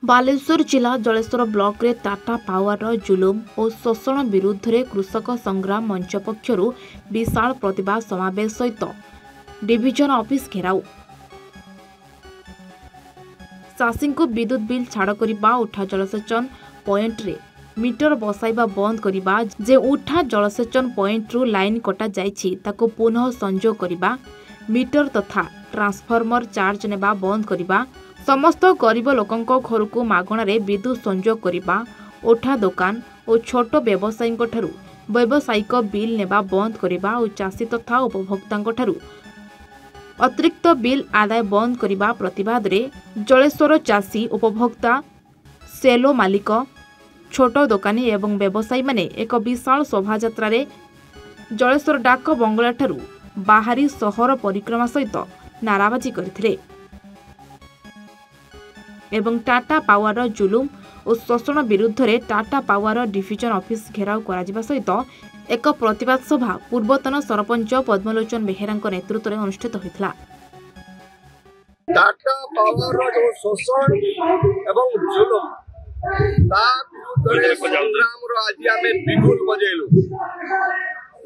बालेश्वर जिला जलेश्वर ब्लॉक रे टाटा पावर जुलुम और शोषण विरुद्ध रे कृषक संग्राम मंच पक्षर विशाल प्रतिभा समावेश सहित डिविजन ऑफिस घेराव। चाषी को विद्युत बिल छाड़ करने उठा जलसेचन पॉइंट रे मीटर बसाइबा बंद करने जे उठा जलसेचन पॉइंट रु लाइन कटा जाइछि ताको पुनः संजोग करने मीटर तथा ट्रांसफॉर्मर चार्ज नेबा बंद करने समस्त गरीब लोकंको घर को मागणारे विद्युत संजोग करने ओठा दुकान और छोट व्यवसायी ठारू व्यावसायिक बिल नेबा बंद करने और चाषी तथा उपभोक्ता अतिरिक्त बिल आदाय बंद करने प्रतिवाद रे जलेश्वर चाषी उपभोक्ता सेलो मालिक छोट दोकानी एवं व्यवसायी माने एक विशाल शोभायात्रा जलेश्वर डाक बंगला ठारू बाहरी सहर परिक्रमा सहित नाराबाजी करथिले एवं टाटा पावर जुलुम और शोषण विरुद्ध रे टाटा पावर डिविजन ऑफिस घेराव करा सहित एक प्रतिवाद सभा पूर्वतन सरपंच पद्मलोचन बेहेरा नेतृत्व में अनुष्ठित होता। टाटा पावर जो शोषण एवं जुलुम ता विरुद्ध संग्राम रो आज आमे बिगुल बजेलु।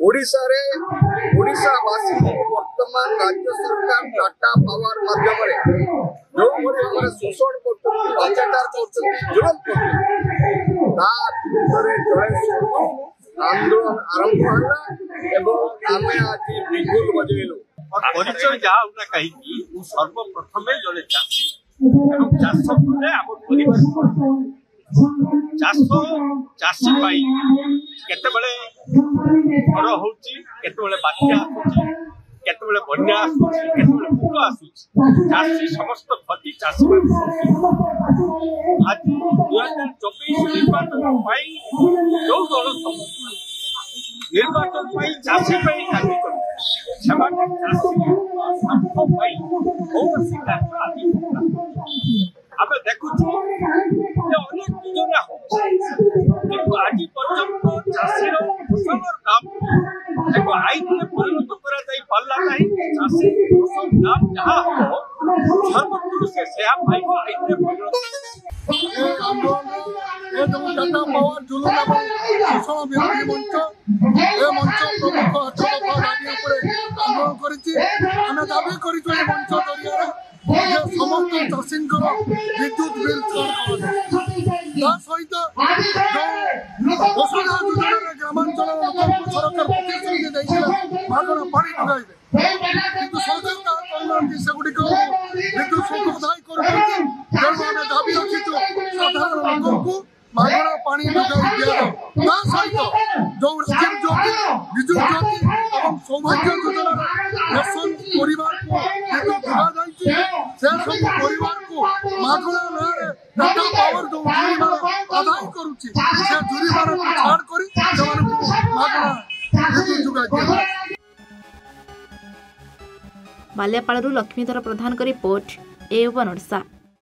ओडिशावासी वर्तमान राज्य सरकार टाटा पावर माध्यम जो शोषण कर अत्याचार कर आंदोलन आरंभ आमे आज बिगुल बजेलु। परिचय जहाँ कहीं सर्वप्रथम जड़े चाषी चाष कले आम परिवार चाषी केतबेले घर होते बात्या केतबेले बन्या केतबेले भूक आसी समस्त क्षति चाषी आज 2024 निर्वाचन जो दल निर्वाचन चाषी कार्य आम देखु अनेक योजना आज पर्यंत चाषीर फसल दाम एक आईन में परिणत करला चाषी फसल दाम जहाँ हम सर्वोत्तम से आईन में परिणत टाटा पावर जुलुम शोषण विरोधी मंच प्रमुख दाबी आंदोलन कर दाबी कर मंच जरिए समस्त चाषी विद्युत बिल सहित वसुधा योजना ग्रामांचल लोक सरकार प्रतिश्रुति मागणा पानी जोगाइबे किंतु सरकार करना सेगुड़िक विद्युत शुल्क अदाय कर दाबी रखिଛୁ साधारण लोक को मागणा पानी जोगाई दिया सहित जो राजीव ज्योति विजु ज्योति और सौभाग्य योजना रेशन परिवार को विद्युत जोगा से सब परिवार को मागणा ना टाटा पावर जो जुर्माना अदाय करुच्ची से जुर्माना को छाड़ कर मागणा विद्युत जोगा दिया। बाल्यापाड़ू लक्ष्मीधर प्रधान रिपोर्ट ए वन ओडिशा।